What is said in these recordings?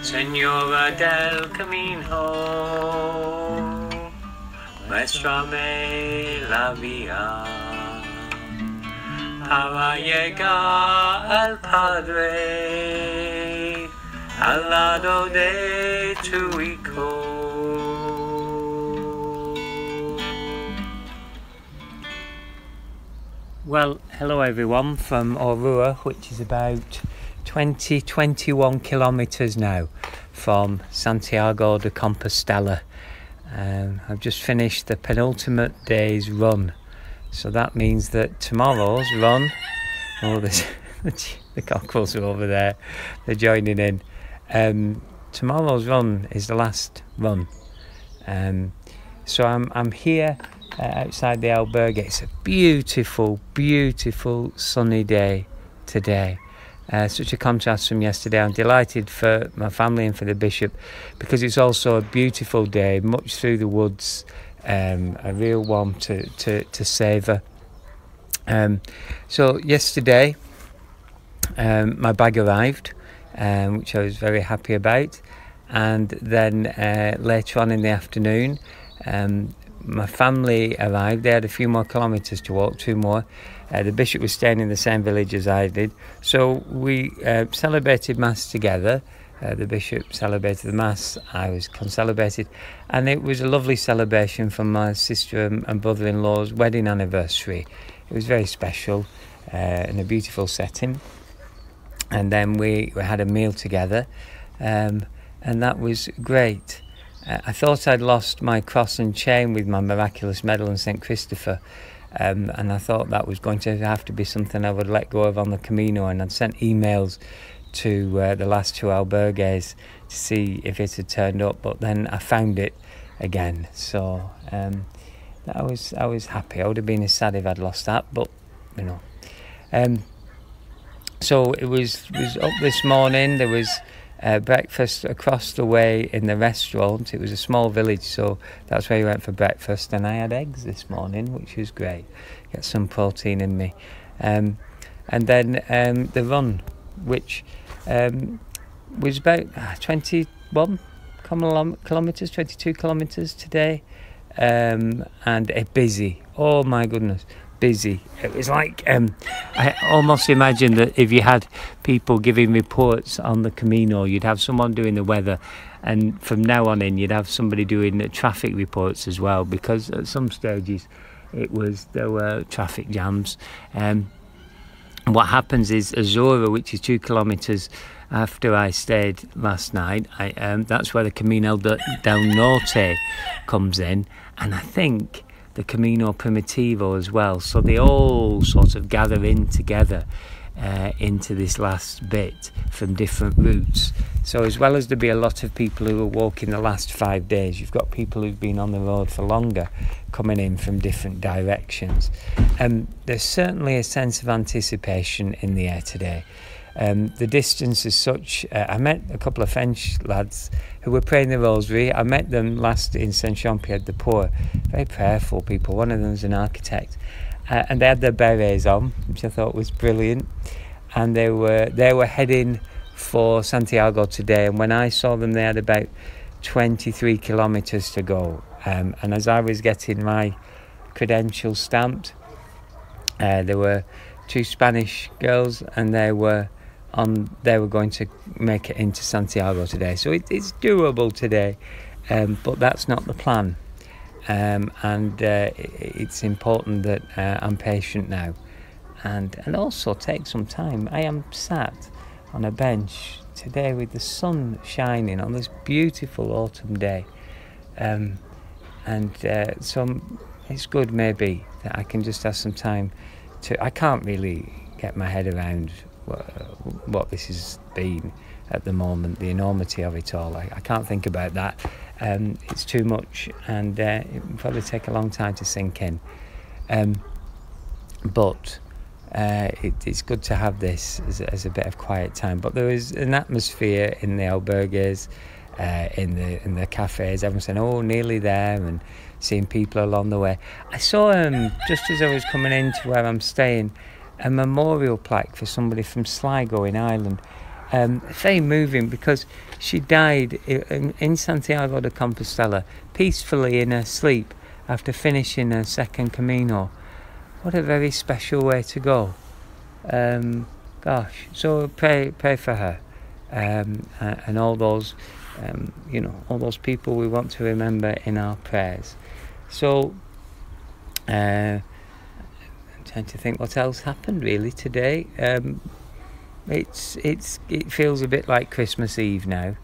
Señora del camino, muéstrame la vía para llegar al Padre, al lado de tu Hijo. Well, hello everyone from Orua, which is about 21 kilometres now from Santiago de Compostela. I've just finished the penultimate day's run, so that means that tomorrow's run, there's the cockerels are over there, they're joining in. Tomorrow's run is the last run, so I'm here outside the albergue. It's a beautiful sunny day today. Such a contrast from yesterday. I'm delighted for my family and for the bishop because it's also a beautiful day, much through the woods, a real one to savour. So yesterday my bag arrived, which I was very happy about, and then later on in the afternoon my family arrived. They had a few more kilometres to walk, 2 more. The bishop was staying in the same village as I did, so we celebrated Mass together. The bishop celebrated the Mass, I was concelebrated, and it was a lovely celebration for my sister and brother-in-law's wedding anniversary. It was very special in a beautiful setting, and then we had a meal together, and that was great. I thought I'd lost my cross and chain with my miraculous medal and St. Christopher, and I thought that was going to have to be something I would let go of on the Camino, and I'd sent emails to the last 2 albergues to see if it had turned up, but then I found it again, so I was happy. I would have been sad if I'd lost that, but you know. So it was up this morning. There was breakfast across the way in the restaurant. It was a small village, so that's where we went for breakfast, and I had eggs this morning, which was great. Get some protein in me. And then the run, which was about 21 kilometres, 22 kilometres today, and busy. Oh my goodness, busy. It was like I almost imagine that if you had people giving reports on the Camino, you'd have someone doing the weather, and from now on in you'd have somebody doing the traffic reports as well, because at some stages there were traffic jams. What happens is Azura, which is 2 kilometres after I stayed last night, that's where the Camino del Norte comes in, and I think the Camino Primitivo as well, so they all sort of gather in together into this last bit from different routes. So as well as there be a lot of people who are walking the last 5 days, you've got people who've been on the road for longer coming in from different directions. There's certainly a sense of anticipation in the air today. The distance is such. I met a couple of French lads who were praying the rosary. I met them last in Saint-Jean-Pied-de-Port. Very prayerful people. One of them is an architect, and they had their berets on, which I thought was brilliant. And they were heading for Santiago today. And when I saw them, they had about 23 kilometres to go. And as I was getting my credentials stamped, there were 2 Spanish girls, and they were going to make it into Santiago today. So it's doable today, but that's not the plan. And it's important that I'm patient now, and also take some time. I am sat on a bench today with the sun shining on this beautiful autumn day, so it's good maybe that I can just have some time to. I can't really get my head around what this has been at the moment, the enormity of it all. I can't think about that. It's too much, and it will probably take a long time to sink in. But it's good to have this as a bit of quiet time. But there is an atmosphere in the albergues, in the cafes. Everyone's saying, "Oh, nearly there," and seeing people along the way. I saw just as I was coming into where I'm staying, a memorial plaque for somebody from Sligo in Ireland. Very moving, because she died in Santiago de Compostela peacefully in her sleep after finishing her second Camino. What a very special way to go. Gosh, so pray for her, and all those all those people we want to remember in our prayers. So I'm trying to think what else happened really today. It feels a bit like Christmas Eve now,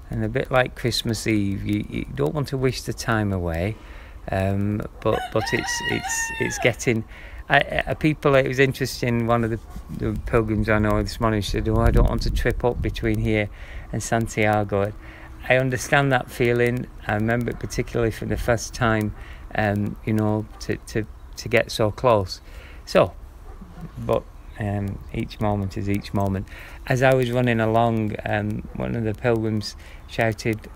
and a bit like Christmas Eve, you don't want to wish the time away, but it's getting. People, it was interesting. One of the pilgrims I know this morning said, "Oh, I don't want to trip up between here and Santiago." I understand that feeling. I remember it particularly for the first time, to get so close. So, but each moment is each moment. As I was running along, one of the pilgrims shouted,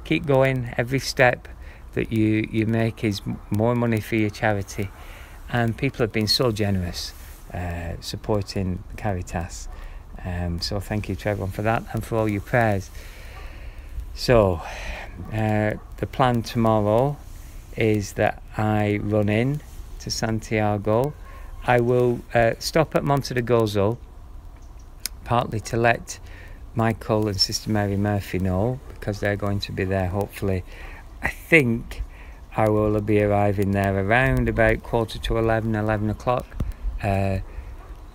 "Keep going. Every step that you make is more money for your charity." And people have been so generous supporting Caritas. So thank you to everyone for that and for all your prayers. So the plan tomorrow is that I run in to Santiago. I will stop at Monte de Gozo, partly to let Michael and Sister Mary Murphy know, because they're going to be there hopefully. I think I will be arriving there around about 11 o'clock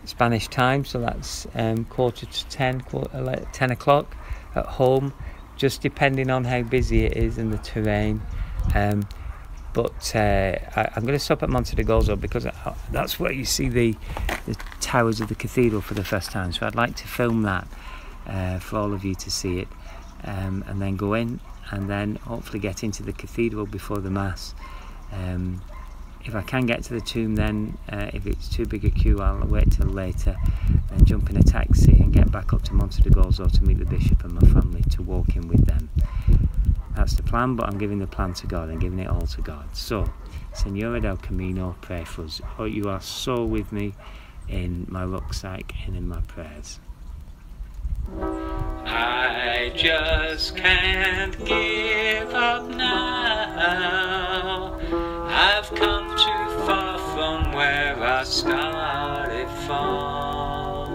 Spanish time, so that's 10 o'clock at home, just depending on how busy it is and the terrain. But I'm going to stop at Monte de Gozo because that's where you see the towers of the cathedral for the first time, so I'd like to film that for all of you to see it, and then go in and then hopefully get into the cathedral before the Mass. If I can get to the tomb, then if it's too big a queue, I'll wait till later and jump in a taxi and get back up to Monte de Gozo to meet the bishop and my family to walk in with them. That's the plan, but I'm giving the plan to God and giving it all to God. So, Señora del Camino, pray for us. Oh, you are so with me in my rucksack and in my prayers. I just can't give up now. I've come too far from where I started from.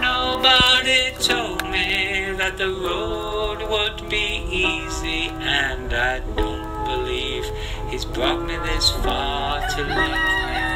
Nobody told me that the road would be easy, and I don't believe he's brought me this far to leave me.